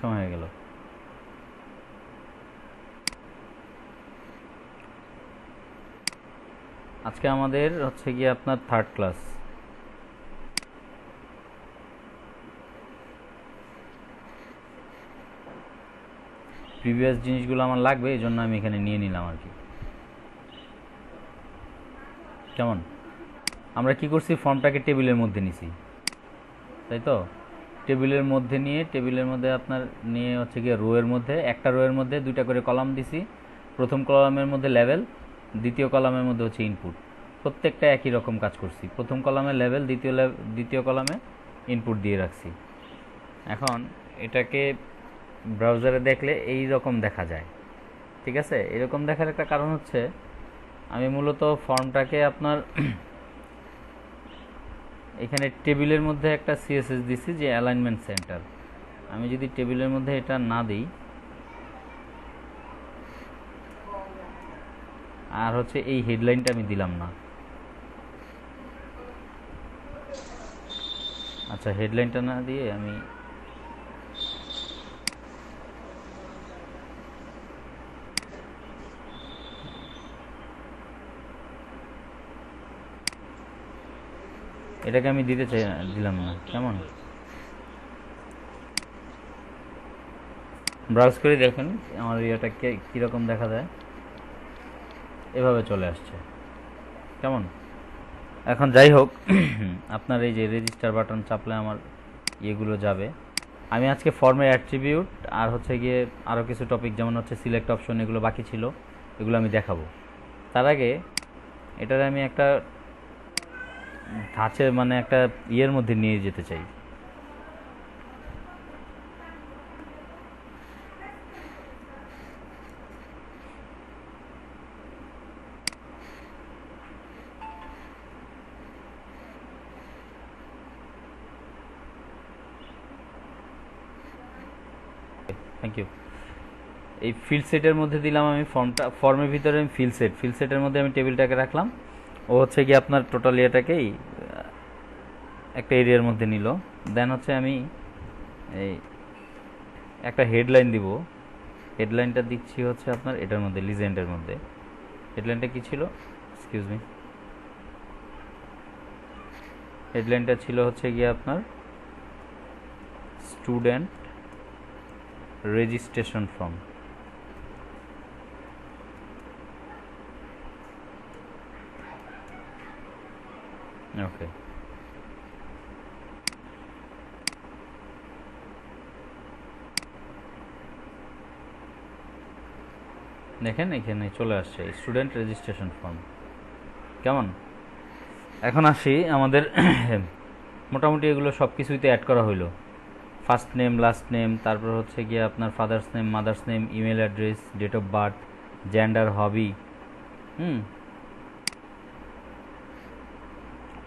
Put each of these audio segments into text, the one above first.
সময় হয়ে গেল। আজকে আমাদের হচ্ছে গিয়ে আপনার 3rd ক্লাস। প্রিভিয়াস জিনিসগুলো আমার লাগবে, এই জন্য আমি এখানে নিয়ে নিলাম আর কি। কেমন? আমরা কি করছি, ফর্মটাকে টেবিলের মধ্যে নিছি, তাই তো? টেবিলের মধ্যে নিয়ে, টেবিলের মধ্যে আপনার নিয়ে হচ্ছে গিয়ে রোয়ের মধ্যে, একটা রোয়ের মধ্যে 2টা করে কলাম দিছি। প্রথম কলামের মধ্যে লেভেল, দ্বিতীয় কলামের মধ্যে হচ্ছে ইনপুট। প্রত্যেকটা একই রকম কাজ করছি। প্রথম কলামে লেভেল, দ্বিতীয় কলামে ইনপুট দিয়ে রাখছি। এখন এটাকে ব্রাউজারে দেখলে এই রকম দেখা যায়, ঠিক আছে? এরকম দেখার একটা কারণ হচ্ছে, আমি মূলত ফর্মটাকে আপনার এখানে টেবিলের মধ্যে একটা সিএসএস দিছি যে অ্যালাইনমেন্ট সেন্টার। আমি যদি টেবিলের মধ্যে এটা না দিই, আর হচ্ছে এই হেডলাইনটা আমি দিলাম না। আচ্ছা, হেডলাইনটা না দিয়ে আমি এটাকে আমি দিতে চাই, দিলাম না। কেমন? ব্রাউজ করে দেখুন আমার ইয়েটা কীরকম দেখা যায়। এভাবে চলে আসছে। কেমন? এখন যাই হোক, আপনার এই যে রেজিস্টার বাটন চাপলে আমার ইয়েগুলো যাবে। আমি আজকে ফর্মের অ্যাট্রিবিউট আর হচ্ছে গিয়ে আরও কিছু টপিক, যেমন হচ্ছে সিলেক্ট অপশন, এগুলো বাকি ছিল, এগুলো আমি দেখাবো। তার আগে এটার আমি একটা ধাঁচে, মানে একটা ইয়ের মধ্যে নিয়ে যেতে চাই। Thank you. এই ফিল্ড সেটের মধ্যে দিলাম আমি ফর্মের ভিতরে আমি ফিল্ড সেটের মধ্যে আমি টেবিলটাকে রাখলাম। ও হচ্ছে গিয়ে আপনার টোটাল ইয়েটাকেই একটা এরিয়ার মধ্যে নিল। দেন হচ্ছে আমি এই একটা হেডলাইন দিব। হেডলাইনটা দিচ্ছি হচ্ছে আপনার এটার মধ্যে, লিজেন্ডের মধ্যে। হেডলাইনটা কি ছিল? Excuse me. হেডলাইনটা ছিল হচ্ছে গিয়ে আপনার স্টুডেন্ট রেজিস্ট্রেশন ফর্ম। ওকে, দেখেন এখানে চলে আসছে স্টুডেন্ট রেজিস্ট্রেশন ফর্ম। কেমন? এখন আসি আমাদের মোটামুটি এগুলো সব কিছুইতে অ্যাড করা হইলো। ফার্স্ট নেম, লাস্ট নেম, তারপর হচ্ছে গিয়ে আপনার father's name, mother's name, email address, date of birth, gender, hobby.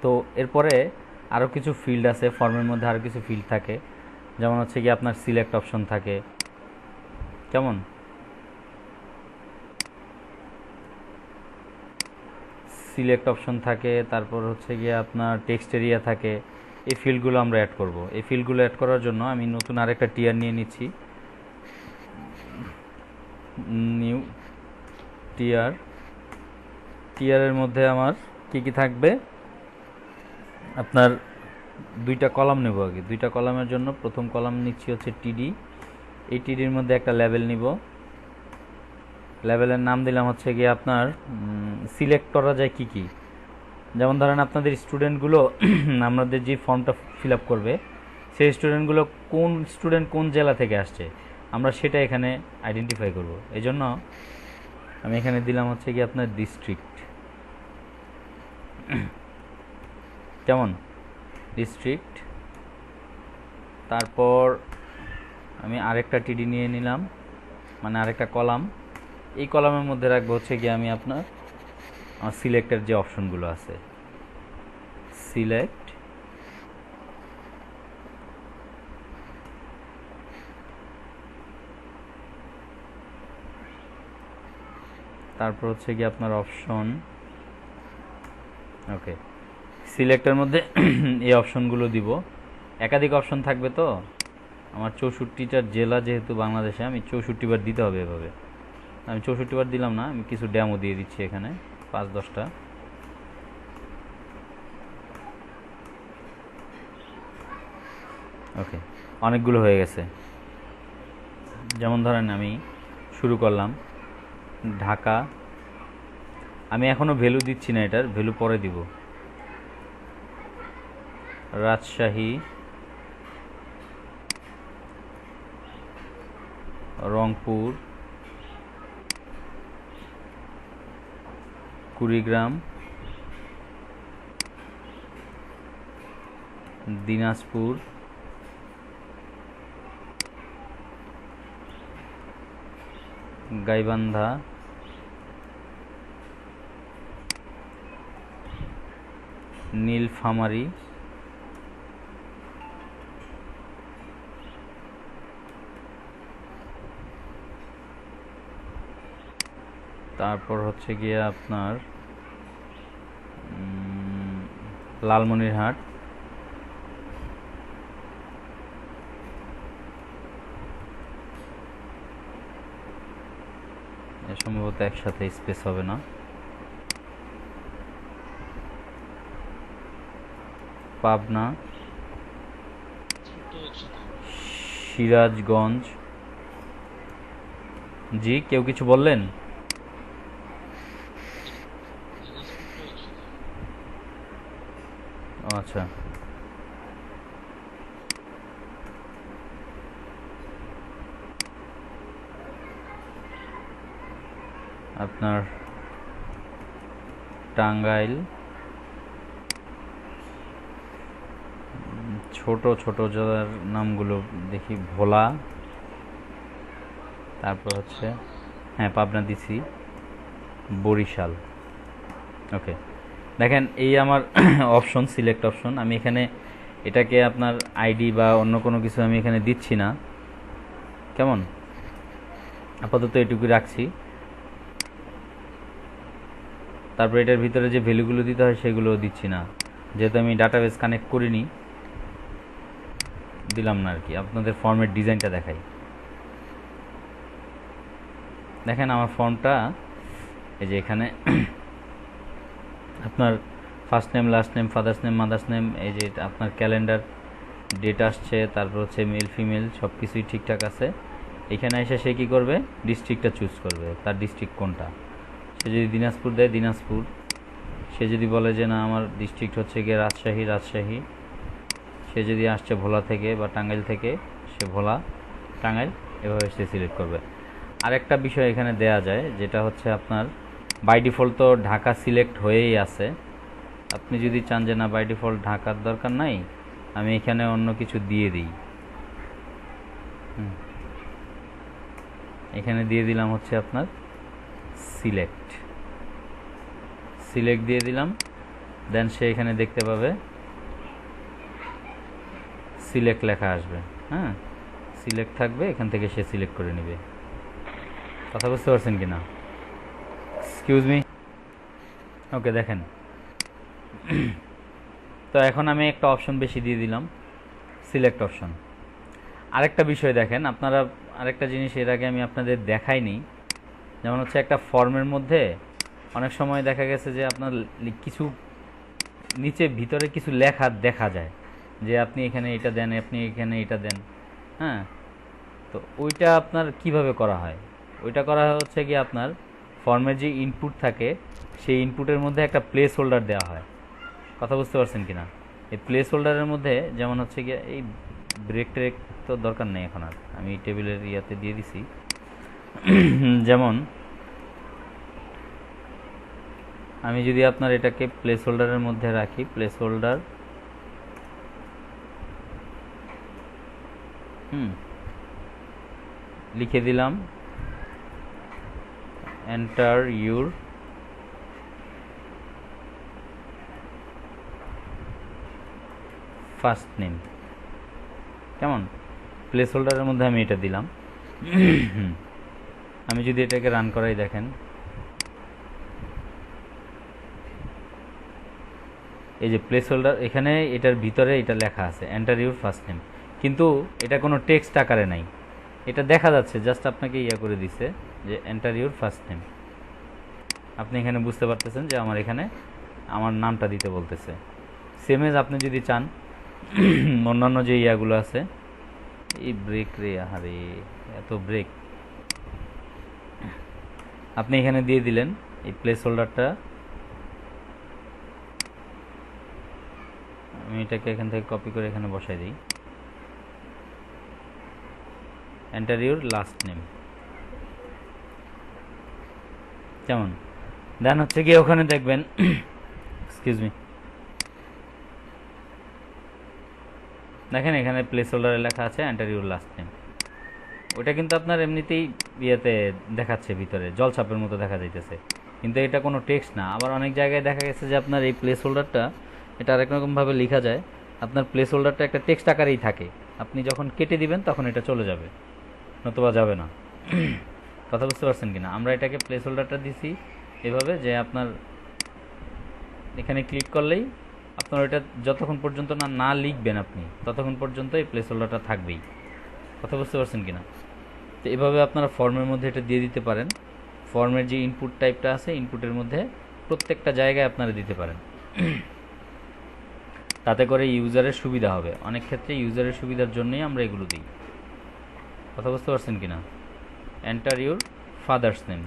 তো এরপরে আরও কিছু ফিল্ড আছে ফর্মের মধ্যে, আরও কিছু ফিল্ড থাকে, যেমন হচ্ছে গিয়ে আপনার সিলেক্ট অপশন থাকে। কেমন? সিলেক্ট অপশন থাকে, তারপর হচ্ছে গিয়ে আপনার টেক্সট এরিয়া থাকে। এই ফিল্ডগুলো আমরা অ্যাড করব। এই ফিল্ডগুলো অ্যাড করার জন্য আমি নতুন আরেকটা টিয়ার নিয়ে নিচ্ছি। নিউ টিয়ার। টিয়ারের মধ্যে আমার কি কি থাকবে, আপনার 2টা কলাম নেব আগে। 2টা কলামের জন্য প্রথম কলাম নিচ্ছি হচ্ছে টিডি। এই টিডির মধ্যে একটা লেভেল নিব। লেভেলের নাম দিলাম হচ্ছে গিয়ে আপনার সিলেক্ট করা যায় কি কি, যেমন ধরেন আপনাদের স্টুডেন্টগুলো আমাদের যে ফর্মটা ফিল আপ করবে, সেই স্টুডেন্টগুলো কোন জেলা থেকে আসছে, আমরা সেটা এখানে আইডেন্টিফাই করব। এই জন্য আমি এখানে দিলাম হচ্ছে কি আপনার ডিস্ট্রিক্ট। কেমন? ডিস্ট্রিক্ট। তারপর আমি আরেকটা টিডি নিয়ে নিলাম, মানে আরেকটা কলাম। এই কলামের মধ্যে রাখবো হচ্ছে গিয়ে আমি আপনার আমার সিলেক্টের যে অপশনগুলো আছে, সিলেক্ট। তারপর হচ্ছে গিয়ে আপনার অপশন। ওকে, সিলেক্টের মধ্যে এই অপশনগুলো দিব। একাধিক অপশন থাকবে তো, আমার 64টা জেলা যেহেতু বাংলাদেশে, আমি 64বার দিতে হবে এভাবে। আমি 64বার দিলাম না, আমি কিছু ড্যামো দিয়ে দিচ্ছি এখানে 5-10টা। ওকে, অনেকগুলো হয়ে গেছে। যেমন ধরেন আমি শুরু করলাম ঢাকা, আমি এখনও ভ্যালু দিচ্ছি না, এটার ভ্যালু পরে দিব। রাজশাহী, রংপুর, কুড়িগ্রাম, দিনাজপুর, গাইবান্ধা, নীলফামারী, তারপর হচ্ছে গিয়ে আপনার লালমনিরহাট, সম্ভবত একসাথে স্পেস হবে না, পাবনা, সিরাজগঞ্জ। জি, কেউ কিছু বললেন? আচ্ছা, আপনার টাঙ্গাইল, ছোট ছোট জেলার নামগুলো দেখি, ভোলা, তারপর হচ্ছে হ্যাঁ পাবনা দিছি, বরিশাল। ওকে, দেখেন এই আমার অপশন, সিলেক্ট অপশন। আমি এখানে এটাকে আপনার আইডি বা অন্য কোনো কিছু আমি এখানে দিচ্ছি না, কেমন? আপাতত এটুকু রাখছি। তারপর এটার ভিতরে যে ভ্যালুগুলো দিতে হয় সেগুলো দিচ্ছি না, যেহেতু আমি ডাটাবেস কানেক্ট করিনি, দিলাম না আর কি। আপনাদের ফর্মের ডিজাইনটা দেখাই। দেখেন আমার ফর্মটা এই যে এখানে আপনার first name, last name, father's name, mother's name, এই যে আপনার ক্যালেন্ডার ডেট আসছে, তারপর হচ্ছে মেল ফিমেল সব কিছুই ঠিকঠাক আছে। এখানে এসে সে কী করবে, ডিস্ট্রিক্টটা চুজ করবে, তার ডিস্ট্রিক্ট কোনটা। সে যদি দিনাজপুর দেয় দিনাজপুর, সে যদি বলে যে না আমার ডিস্ট্রিক্ট হচ্ছে গিয়ে রাজশাহী, রাজশাহী। সে যদি আসছে ভোলা থেকে বা টাঙ্গাইল থেকে, সে ভোলা, টাঙ্গাইল, এভাবে সে সিলেক্ট করবে। আরেকটা বিষয় এখানে দেয়া যায়, যেটা হচ্ছে আপনার বাই ডিফল্ট তো ঢাকা সিলেক্ট হয়েই আছে। আপনি যদি চান যে না বাই ডিফল্ট ঢাকার দরকার নাই, আমি এখানে অন্য কিছু দিয়ে দিই, এখানে দিয়ে দিলাম হচ্ছে আপনার সিলেক্ট, সিলেক্ট দিয়ে দিলাম। দেন সে এখানে দেখতে পাবে সিলেক্ট লেখা আসবে, হ্যাঁ সিলেক্ট থাকবে, এখান থেকে সে সিলেক্ট করে নেবে। কথা বুঝতে পারছেন কি না? Excuse me. ওকে, দেখেন তো এখন আমি একটা অপশন বেশি দিয়ে দিলাম, সিলেক্ট অপশন। আরেকটা বিষয় দেখেন আপনারা, আরেকটা জিনিস এর আগে আমি আপনাদের দেখাইনি, যেমন হচ্ছে একটা ফর্মের মধ্যে অনেক সময় দেখা গেছে যে আপনার কিছু নিচে ভিতরে কিছু লেখা দেখা যায়, যে আপনি এখানে এটা দেন, আপনি এখানে এটা দেন, হ্যাঁ। তো ওইটা আপনার কিভাবে করা হয়? ওইটা করা হচ্ছে কি আপনার ফর্মের যে ইনপুট থাকে, সেই ইনপুটের মধ্যে একটা প্লেস হোল্ডার দেওয়া হয়। কথা বুঝতে পারছেন কি না? এই প্লেস হোল্ডারের মধ্যে যেমন হচ্ছে গিয়ে এই ব্রেক ট্রেক তো দরকার নেই এখন আর, আমি টেবিলের ইয়াতে দিয়ে দিছি। যেমন আমি যদি আপনার এটাকে প্লেস হোল্ডারের মধ্যে রাখি, প্লেস হোল্ডার, লিখে দিলাম এন্টার ইউর ফার্স্ট নেম, কেমন? প্লেস হোল্ডারের মধ্যে আমি এটা দিলাম। আমি যদি এটাকে রান করাই, দেখেন এই যে প্লেস হোল্ডার, এখানে এটার ভিতরে এটা লেখা আছে এন্টার ইউর ফার্স্ট নেম, কিন্তু এটা কোনো টেক্সট আকারে নাই, এটা দেখা যাচ্ছে, জাস্ট আপনাকে ইয়া করে দিছে যে এন্টার ইউর ফার্স্ট নেম। আপনি এখানে বুঝতে পারতেছেন যে আমার এখানে আমার নামটা দিতে বলতেছে। সেম এজ আপনি যদি চান অন্যান্য যে ইয়াগুলো আছে, এই ব্রেক রে, আহারে এত ব্রেক, আপনি এখানে দিয়ে দিলেন এই প্লেস হোল্ডারটা। আমি এটাকে এখান থেকে কপি করে এখানে বসাই দিই, এন্টার ইউর লাস্ট নেম। কেমন? দেন হচ্ছে গিয়ে ওখানে দেখবেন এক্সকিউজ মি, দেখেন এখানে প্লেস হোল্ডারে লেখা আছে এন্টার ইউর লাস্ট নেম। ওটা কিন্তু আপনার এমনিতেই ইয়েতে দেখাচ্ছে, ভিতরে জলছাপের মতো দেখা যাইতেছে, কিন্তু এটা কোনো টেক্সট না। আবার অনেক জায়গায় দেখা গেছে যে আপনার এই প্লেস হোল্ডারটা, এটা আরেক রকমভাবে লেখা যায়, আপনার প্লেস হোল্ডারটা একটা টেক্সট আকারেই থাকে, আপনি যখন কেটে দিবেন তখন এটা চলে যাবে, নতুবা যাবে না। কথা বুঝতে পারছেন কিনা? আমরা এটাকে প্লেস হোল্ডারটা দিছি এভাবে যে আপনার এখানে ক্লিক করলেই আপনার ওইটা যতক্ষণ পর্যন্ত না লিখবেন আপনি, ততক্ষণ পর্যন্ত এই প্লেস হোল্ডারটা থাকবেই। কথা বুঝতে পারছেন কিনা? তো এভাবে আপনারা ফর্মের মধ্যে এটা দিয়ে দিতে পারেন। ফর্মের যে ইনপুট টাইপটা আছে, ইনপুটের মধ্যে প্রত্যেকটা জায়গায় আপনারা দিতে পারেন, তাতে করে ইউজারের সুবিধা হবে। অনেক ক্ষেত্রে ইউজারের সুবিধার জন্যই আমরা এগুলো দিই। কথা বুঝতে পারছেন কিনা? এন্টার ইউর ফাদার্স নেম,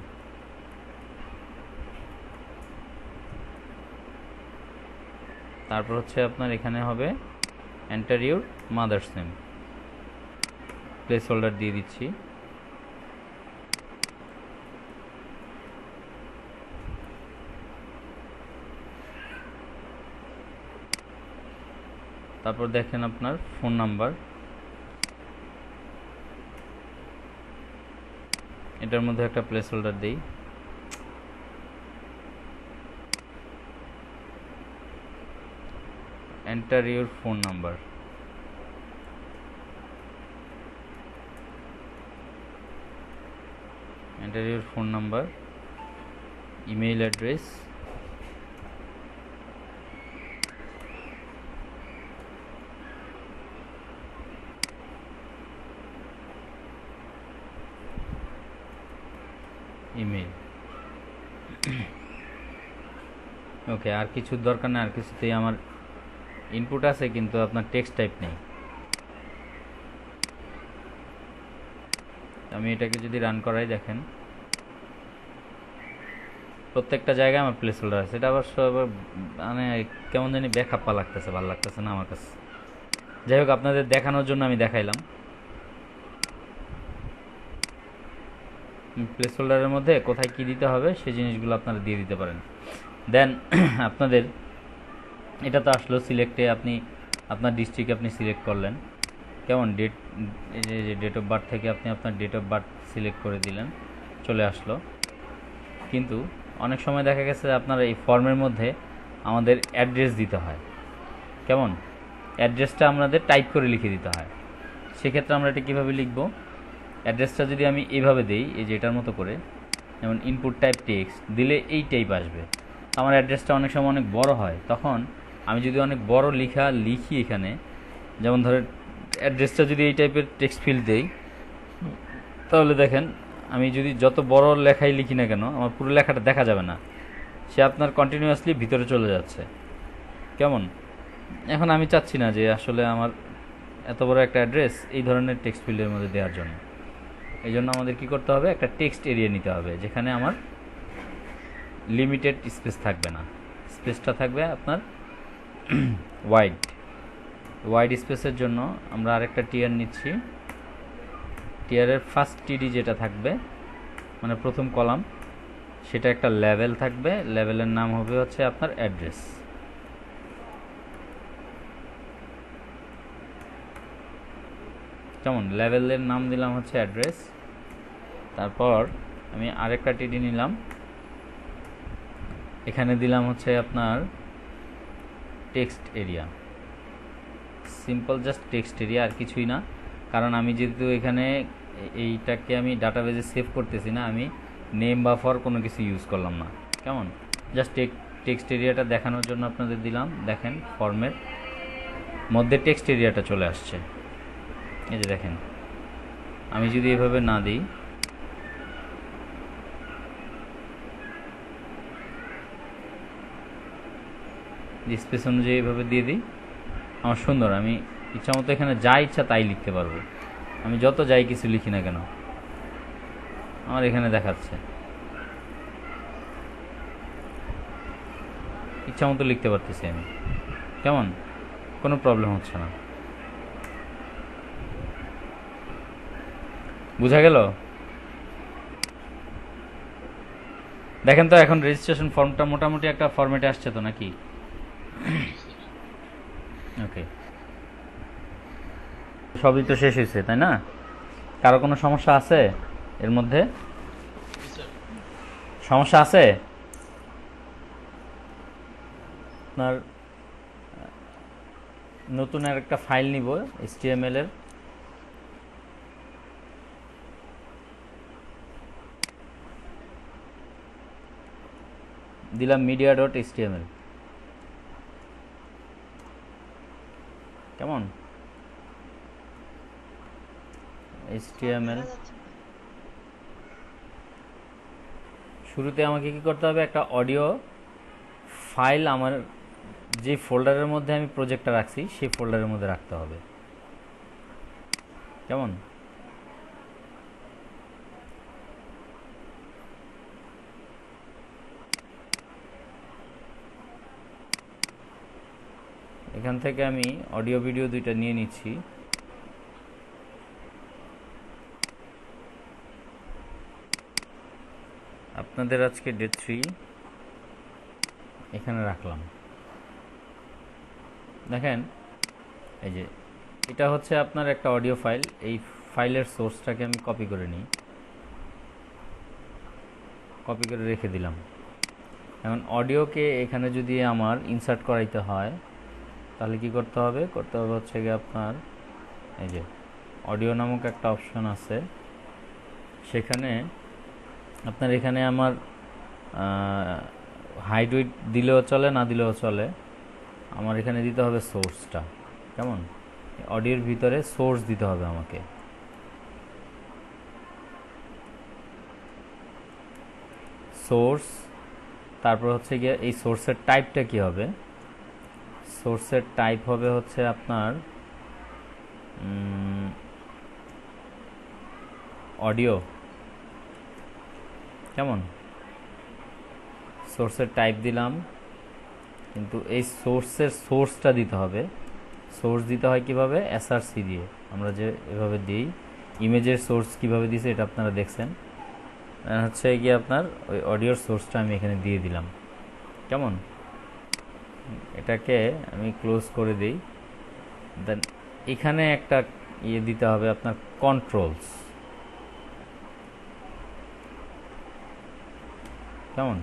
তারপর হচ্ছে আপনার এখানে হবে enter your mother's name. Place holder দিয়ে দিচ্ছি, তারপর দেখেন আপনার ফোন নাম্বার, এটার মধ্যে একটা প্লেস হোল্ডার দিই, enter your phone number, enter your phone number, email address, email. Okay, আর কিছুর দরকার নেই, আর কিছুতেই আমার ইনপুট আছে কিন্তু আপনার টেক্সট টাইপ নেই। আমি এটাকে যদি রান করাই, দেখেন প্রত্যেকটা জায়গায় আমার প্লেস হোল্ডার আছে। এটা অবশ্য মানে কেমন জানি বেখাপ্পা লাগতেছে, ভালো লাগতেছে না আমার কাছে। যাই হোক, আপনাদের দেখানোর জন্য আমি দেখাইলাম। প্লেস হোল্ডারের মধ্যে কোথায় কি দিতে হবে সেই জিনিসগুলো আপনারা দিয়ে দিতে পারেন। দেন আপনাদের এটা তো আসলো সিলেক্টে, আপনি আপনার ডিস্ট্রিক্ট আপনি সিলেক্ট করলেন, কেমন ডেট, এই যে ডেট অফ বার্থ থেকে আপনি আপনার ডেট অফ বার্থ সিলেক্ট করে দিলেন, চলে আসলো। কিন্তু অনেক সময় দেখা গেছে আপনার এই ফর্মের মধ্যে আমাদের অ্যাড্রেস দিতে হয়, কেমন অ্যাড্রেসটা আমাদের টাইপ করে লিখে দিতে হয়। সেক্ষেত্রে আমরা এটা কীভাবে লিখব? অ্যাড্রেসটা যদি আমি এইভাবে দিই, এই যে এটার মতো করে, যেমন ইনপুট টাইপ টেক্সট দিলে এই টাইপ আসবে। আমার অ্যাড্রেসটা অনেক সময় অনেক বড় হয়, তখন আমি যদি অনেক বড় লিখি এখানে, যেমন ধরেন অ্যাড্রেসটা যদি এই টাইপের টেক্সট ফিল্ড দেই, তাহলে দেখেন আমি যদি যত বড় লেখাই লিখি না কেন, আমার পুরো লেখাটা দেখা যাবে না, সে আপনার কন্টিনিউয়াসলি ভিতরে চলে যাচ্ছে। কেমন? এখন আমি চাচ্ছি না যে আসলে আমার এত বড় একটা অ্যাড্রেস এই ধরনের টেক্সট ফিল্ডের মধ্যে দেওয়ার জন্য। এই জন্য আমাদের কী করতে হবে? একটা টেক্সট এরিয়া নিতে হবে, যেখানে আমার লিমিটেড স্পেস থাকবে না, স্পেসটা থাকবে আপনার ওয়াইড স্পেসের জন্য আমরা আরেকটা টিয়ার নিচ্ছি। টিয়ারের ফার্স্ট টিডি যেটা থাকবে, মানে প্রথম কলাম, সেটা একটা লেভেল থাকবে, লেভেলের নাম হবে হচ্ছে আপনার অ্যাড্রেস। যেমন লেভেলের নাম দিলাম হচ্ছে অ্যাড্রেস, তারপর আমি আরেকটা টিডি নিলাম, এখানে দিলাম হচ্ছে আপনার text area, simple just text area, আর কিছুই না। কারণ আমি যেহেতু এখানে এইটাকে আমি ডাটাবেজে সেভ করতেছি না, আমি নেম বা ফর কোনো কিছু ইউজ করলাম না, কেমন জাস্ট টেক্সট এরিয়াটা দেখানোর জন্য আপনাদের দিলাম। দেখেন ফর্মের মধ্যে টেক্সট এরিয়াটা চলে আসছে। এই যে দেখেন, আমি যদি এভাবে না দিই, স্পেস অনুযায়ী এভাবে দিয়ে দিই, আমার সুন্দর, আমি ইচ্ছা মতো এখানে যা ইচ্ছা তাই লিখতে পারবো। আমি যত যাই কিছু লিখি না কেন, আমার এখানে দেখাচ্ছে, ইচ্ছা মতো লিখতে পারতেছি আমি। কেমন? কোনো প্রবলেম হচ্ছে না। বুঝা গেল? দেখেন তো এখন রেজিস্ট্রেশন ফর্মটা মোটামুটি একটা ফরম্যাটে আসছে তো নাকি? ওকে, সবই তো শেষ হয়েছে তাই না? কারো কোনো সমস্যা আছে এর মধ্যে? সমস্যা আছে? আপনার নতুন আর একটা ফাইল নিব HTML এর, দিলাম media.html। কেমন? HTML শুরুতে আমাকে কি করতে হবে, একটা অডিও ফাইল আমার যে ফোল্ডারের মধ্যে আমি প্রজেক্টটা রাখছি সেই ফোল্ডারের মধ্যে রাখতে হবে। কেমন? এখান থেকে আমি অডিও ভিডিও দুইটা নিয়ে নিচ্ছি। আপনাদের আজকে ডে 3 এখানে রাখলাম। দেখেন এই যে এটা হচ্ছে আপনার একটা অডিও ফাইল, এই ফাইলের সোর্সটাকে আমি কপি করে নিই, কপি করে রেখে দিলাম। এখন অডিওকে এখানে যদি আমার ইনসার্ট করাইতে হয় তাহলে কি করতে হবে? হচ্ছে গিয়ে আপনার এই যে অডিও নামক একটা অপশন আছে, সেখানে আপনার এখানে আমার হাইড উইড দিলেও চলে, না দিলেও চলে, আমার এখানে দিতে হবে সোর্সটা। কেমন? অডিওর ভিতরে সোর্স দিতে হবে আমাকে। সোর্স, তারপর হচ্ছে গিয়ে এই সোর্সের টাইপটা কি হবে? সোর্সের টাইপ হবে হচ্ছে আপনার অডিও। কেমন? সোর্সের টাইপ দিলাম, কিন্তু এই সোর্সের সোর্সটা দিতে হবে। সোর্স দিতে হয় কিভাবে? SRC দিয়ে, আমরা যে এভাবে দিই। ইমেজের সোর্স কিভাবে দিয়েছে এটা আপনারা দেখছেন। হচ্ছে গিয়ে আপনার ওই অডিওর সোর্সটা আমি এখানে দিয়ে দিলাম। কেমন? এটাকে আমি ক্লোজ করে দিই। দেন এখানে একটা ইয়ে দিতে হবে আপনার কন্ট্রোলস। কেমন?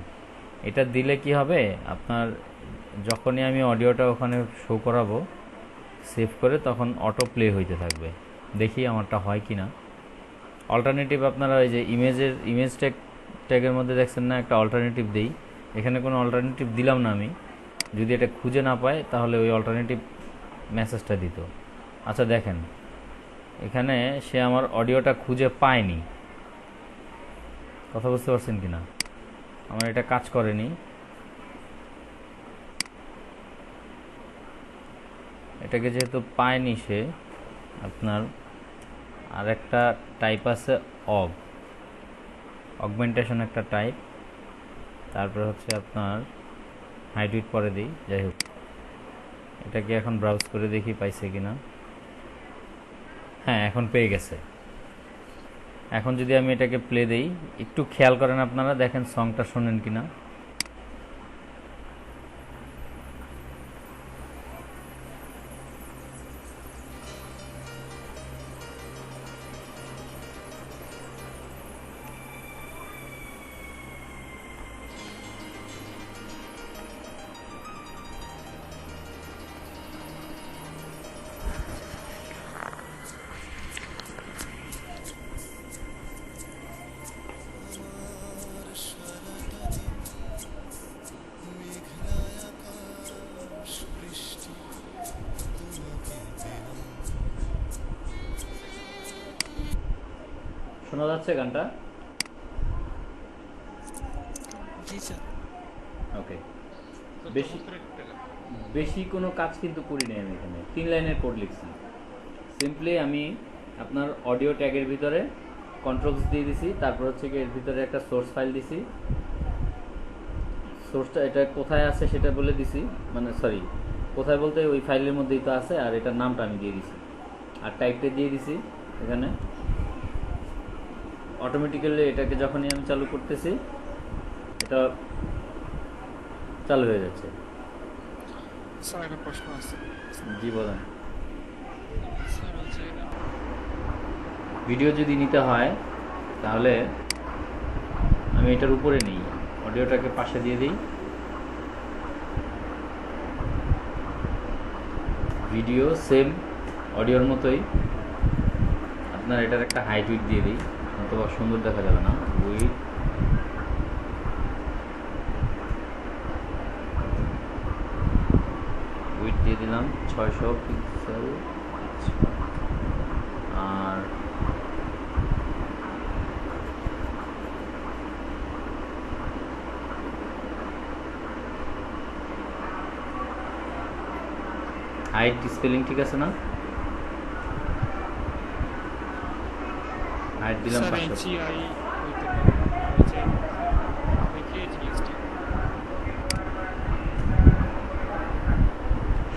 এটা দিলে কি হবে, আপনার যখনই আমি অডিওটা ওখানে শো করাবো সেভ করে, তখন অটো প্লে হইতে থাকবে। দেখি আমারটা হয় কি না। অল্টারনেটিভ আপনারা ওই যে ইমেজ ট্যাগের মধ্যে দেখছেন না একটা অল্টারনেটিভ দেই, এখানে কোনো অল্টারনেটিভ দিলাম না আমি। যদি এটা খুঁজে না পায় তাহলে ওই অল্টারনেটিভ মেসেজটা দিত। আচ্ছা দেখেন, এখানে সে আমার অডিওটা খুঁজে পায়নি। কথা বুঝতে পারছেন কি না? আমার এটা কাজ করেনি। এটাকে যেহেতু পায়নি সে, আপনার আর একটা টাইপ আছে অগমেন্টেশন একটা টাইপ, তারপরে হচ্ছে আপনার হাইড্রিট পরে দিই। যাই হোক, এটাকে এখন ব্রাউজ করে দেখি পাইছে কিনা। হ্যাঁ, এখন পেয়ে গেছে। এখন যদি আমি এটাকে প্লে দেই, একটু খেয়াল করেন আপনারা, দেখেন সংটা শোনেন কিনা। শোনা যাচ্ছে গানটা? জি স্যার। ওকে। বেশি বেশি কোনো কাজ কিন্তু করি নাই আমি এখানে, 3 লাইনের কোড লিখছি। সিম্পলি আমি আপনার অডিও ট্যাগের ভিতরে কন্ট্রোলস দিয়ে দিছি, তারপর হচ্ছে কি এর ভিতরে একটা সোর্স ফাইল দিছি। সোর্সটা এটা কোথায় আছে সেটা বলে দিছি, মানে সরি কোথায় বলতে ওই ফাইলের মধ্যেই তো আছে, আর এটার নামটা আমি দিয়ে দিছি আর টাইপটা দিয়ে দিছি এখানে। অটোমেটিক্যালি এটাকে যখনই আমি চালু করতেছি এটা চালু হয়ে যাচ্ছে। স্যার একটা প্রশ্ন আছে। জি বলেন। স্যার হচ্ছে ভিডিও যদি নিতে হয় তাহলে আমি এটার উপরে নিই, অডিওটাকে পাশে দিয়ে দিই, ভিডিও সেম অডিওর মতোই আপনার এটার একটা হাইট উইথ দিয়ে দিই, অথবা সুন্দর দেখা যাবে না। উইথ দিয়ে দিলাম 600 পিক্সেল। আর হাইট স্পেলিং ঠিক আছে না? হাইট দিলাম স্যার 500। HEI হইতে পারে, হচ্ছে HEST।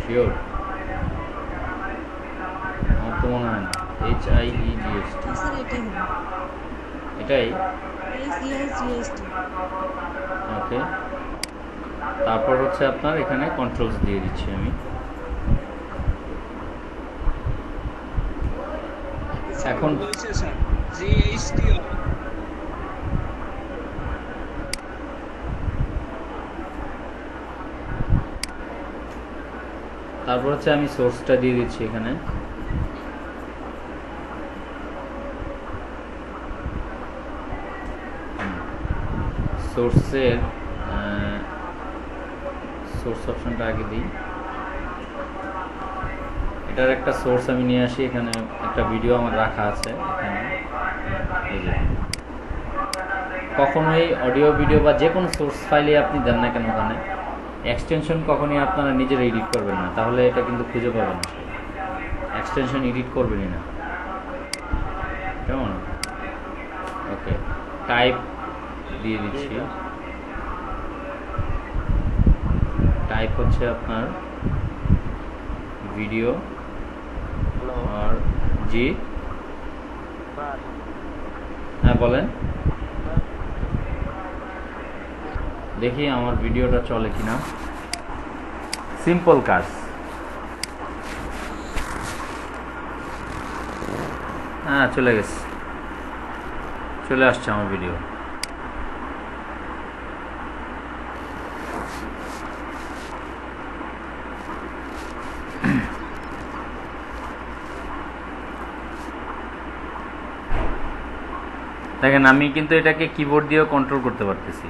শিওর? আমার তো মনে হয় না। HIEGST স্যার এটাই হবে। এটাই? HESGST। ওকে। তারপর হচ্ছে আপনার এখানে কন্ট্রোলস দিয়ে দিচ্ছি আমি। এখন বলছে স্যার জিএসটি তারপর হচ্ছে আমি সোর্সটা দিয়ে দিচ্ছি এখানে। সোর্সের সোর্স অপশনটা আগে দিই। এটার একটা সোর্স আমি নিয়ে আসি, এখানে একটা ভিডিও আমার রাখা আছে এখানে। এই যে কখনোই অডিও ভিডিও বা যে কোনো সোর্স ফাইলে আপনি দেন না কেন ওখানে এক্সটেনশন কখনোই আপনারা নিজেরা এডিট করবেন না, তাহলে এটা কিন্তু খুঁজে পাবেন না। এক্সটেনশন এডিট করবেনই না, কেমন? ওকে, টাইপ দিয়ে দিচ্ছি। টাইপ হচ্ছে আপনার ভিডিও আর জি। হ্যাঁ বলেন। দেখি আমার ভিডিওটা চলে কিনা। সিম্পল কাজ। হ্যাঁ চলে গেছে, চলে আসছে আমার ভিডিও। দেখেন আমি কিন্তু এটাকে কিবোর্ড দিয়েও কন্ট্রোল করতে পারতেছি।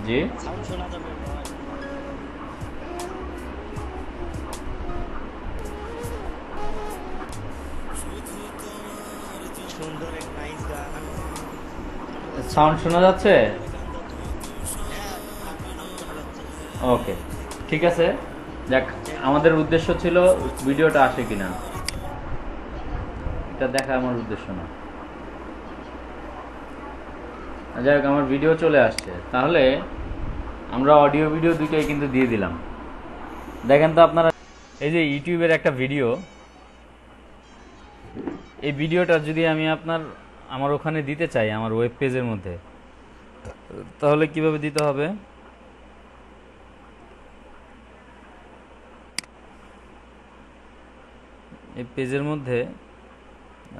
জি সাউন্ড শোনা যাবে ভাই। সুন্দর এক নাইস গান। সাউন্ড শোনা যাচ্ছে? হ্যাঁ, শোনা যাচ্ছে। ওকে ঠিক আছে। দেখ আমাদের উদ্দেশ্য ছিল ভিডিওটা আসে কিনা, এটা দেখা আমার উদ্দেশ্য না। যাই হোক আমার ভিডিও চলে আসছে, তাহলে আমরা অডিও ভিডিও দুইটাই কিন্তু দিয়ে দিলাম। দেখেন তো আপনারা, এই যে ইউটিউবের একটা ভিডিও, এই ভিডিওটা যদি আমি আমার ওখানে দিতে চাই আমার ওয়েব পেজের মধ্যে, তাহলে কিভাবে দিতে হবে? এই পেজের মধ্যে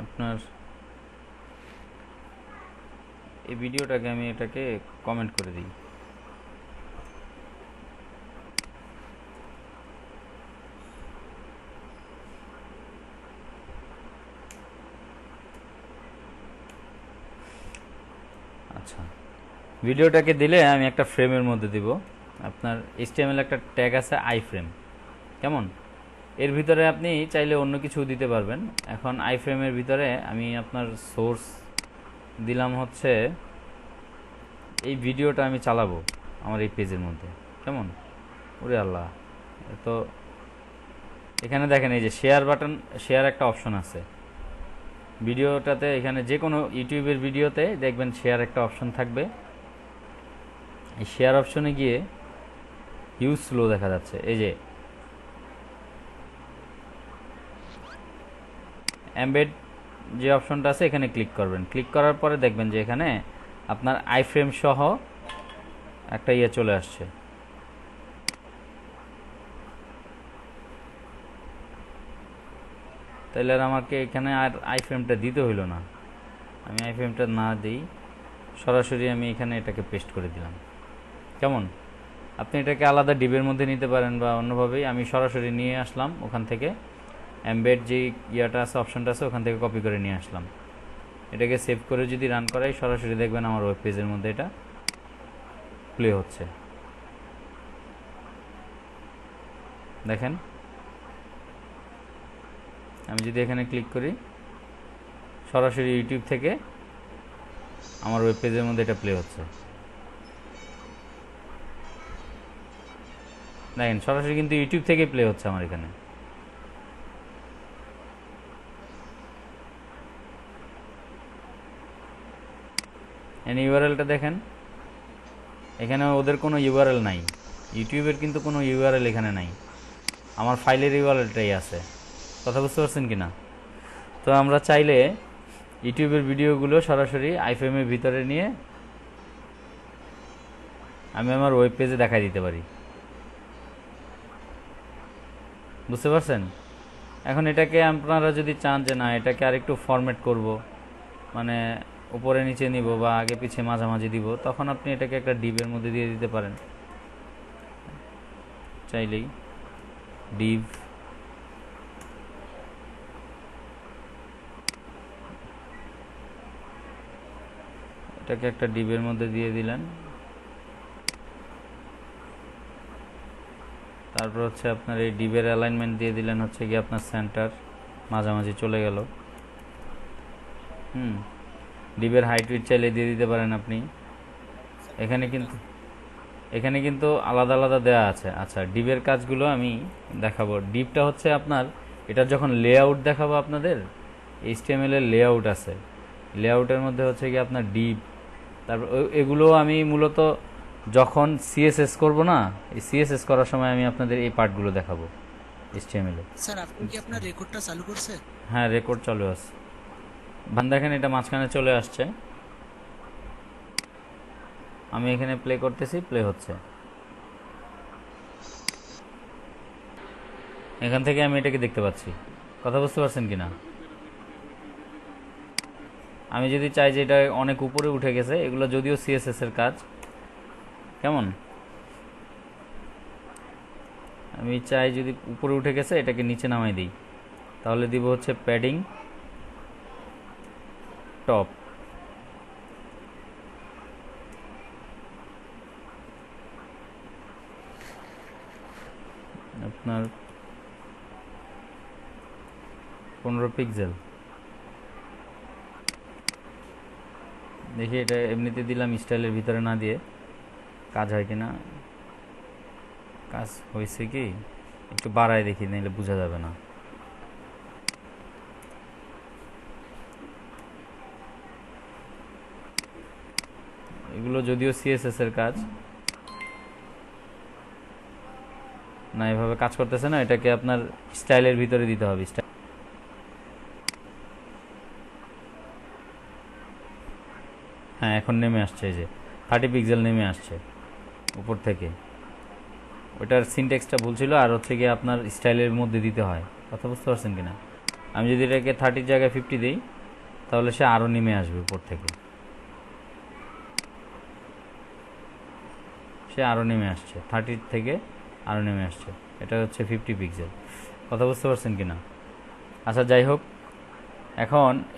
আপনার এই ভিডিওটাকে আমি এটাকে কমেন্ট করে দিই। আচ্ছা, ভিডিওটাকে দিলে আমি একটা ফ্রেমের মধ্যে দিব। আপনার HTML একটা ট্যাগ আছে আই ফ্রেম, কেমন? এর ভিতরে আপনি চাইলে অন্য কিছু দিতে পারবেন। এখন আই ফ্রেমের ভিতরে আমি আপনার সোর্স দিলাম হচ্ছে এই ভিডিওটা আমি চালাবো আমার এই পেজের মধ্যে, কেমন? ওরে আল্লাহ, তো এখানে দেখেন এই যে শেয়ার বাটন, শেয়ার একটা অপশন আছে ভিডিওটাতে। এখানে যে কোনো ইউটিউবের ভিডিওতে দেখবেন শেয়ার একটা অপশন থাকবে। এই শেয়ার অপশনে গিয়ে হিউজ স্লো দেখা যাচ্ছে। এই যে এমবেড যে অপশনটা আছে এখানে ক্লিক করবেন। ক্লিক করার পরে দেখবেন যে এখানে আপনার আই ফ্রেম সহ একটা ইয়ে চলে আসছে। তাহলে আর আমাকে এখানে আর আই ফ্রেমটা দিতে হইলো না। আমি আই ফ্রেমটা না দিই, সরাসরি আমি এখানে এটাকে পেস্ট করে দিলাম, কেমন? আপনি এটাকে আলাদা ডিবের মধ্যে নিতে পারেন বা অন্যভাবেই। আমি সরাসরি নিয়ে আসলাম ওখান থেকে, এমবেড যে ইয়াটা আছে অপশনটা আছে ওখান থেকে কপি করে নিয়ে আসলাম। এটাকে সেভ করে যদি রান করাই সরাসরি দেখবেন আমার ওয়েব পেজের মধ্যে এটা প্লে হচ্ছে। দেখেন, আমি যদি এখানে ক্লিক করি সরাসরি ইউটিউব থেকে আমার ওয়েব পেজের মধ্যে এটা প্লে হচ্ছে। দেখেন সরাসরি কিন্তু ইউটিউব থেকে প্লে হচ্ছে আমার এখানে। ইউআরএলটা দেখেন, এখানে ওদের কোনো ইউআরএল নাই, ইউটিউবের কিন্তু কোনো ইউআরএল এখানে নাই, আমার ফাইলের ইউআরএলটাই আছে। কথা বুঝতে পারছেন কি না? তো আমরা চাইলে ইউটিউবের ভিডিওগুলো সরাসরি আইফ্রেমের ভিতরে নিয়ে আমি আমার ওয়েব পেজে দেখাই দিতে পারি। বুঝতে পারছেন? এখন এটাকে আপনারা যদি চান যে না এটাকে আরেকটু ফরম্যাট করব, মানে উপরে নিচে নিব বা আগে পিছিয়ে মাঝামাঝি দিব, তখন আপনি এটাকে একটা ডিভের মধ্যে দিয়ে দিতে পারেন চাইলেই। ডিভ, এটাকে একটা ডিভের মধ্যে দিয়ে দিলেন। তারপর হচ্ছে আপনার এই ডিভের অ্যালাইনমেন্ট দিয়ে দিলেন হচ্ছে কি আপনার সেন্টার, মাঝামাঝি চলে গেল। ডিভের হাইট উইডথ চাইলে দিয়ে দিতে পারেন আপনি। এখানে কিন্তু আলাদা আলাদা দেওয়া আছে। আচ্ছা, ডিভের কাজগুলো আমি দেখাবো। ডিভটা হচ্ছে আপনার, এটা যখন লেআউট দেখাবো আপনাদের, HTML এর লেআউট আছে, লেআউটের মধ্যে হচ্ছে কি আপনার ডিভ। তারপর এগুলো আমি মূলত যখন সিএসএস করব না, এই সিএসএস করার সময় আমি আপনাদের এই পার্টগুলো দেখাবো HTML এ। স্যার আপনি কি আপনার রেকর্ডটা চালু করছেন? হ্যাঁ, রেকর্ড চালু আছে। দেখেন এটা মাঝখানে চলে আসছে, আমি এখানে প্লে করতেছি, প্লে হচ্ছে। এখান থেকে আমি এটাকে দেখতে পাচ্ছি। কথা বুঝতে পারছেন কিনা? আমি যদি চাই যে এটা অনেক উপরে উঠে গেছে, এগুলো যদিও সিএসএস এর কাজ, কেমন? আমি চাই যদি উপরে উঠে গেছে এটাকে নিচে নামাই দিই, তাহলে দিব হচ্ছে প্যাডিং টপ। আপনার 15 পিক্সেল। দেখি এটা এমনিতে দিলাম, স্টাইলের ভিতরে না দিয়ে কাজ হয় কিনা। কাজ হয়েছে কি, একটু বাড়ায় দেখি, নাহলে বোঝা যাবে না। এগুলো যদিও সিএসএস এর কাজ না, এভাবে কাজ করতেছে না, এটাকে আপনার স্টাইলের ভিতরে দিতে হবে। হ্যাঁ, এখন নেমে আসছে, এই যে 30 পিক্সেল নেমে আসছে উপর থেকে। ওটার সিনট্যাক্সটা ভুল ছিল, আর হচ্ছে গিয়ে আপনার স্টাইলের মধ্যে দিতে হয়। কথা বুঝতে পারছেন কিনা? আমি যদি এটাকে 30 জায়গায় 50 দিই, তাহলে সে আরও নেমে আসবে উপর থেকে, সে আরও নেমে আসছে, 30 থেকে আরও নেমে আসছে। এটা হচ্ছে 50 পিক্সেল। কথা বুঝতে পারছেন কিনা? আচ্ছা, যাই হোক, এখন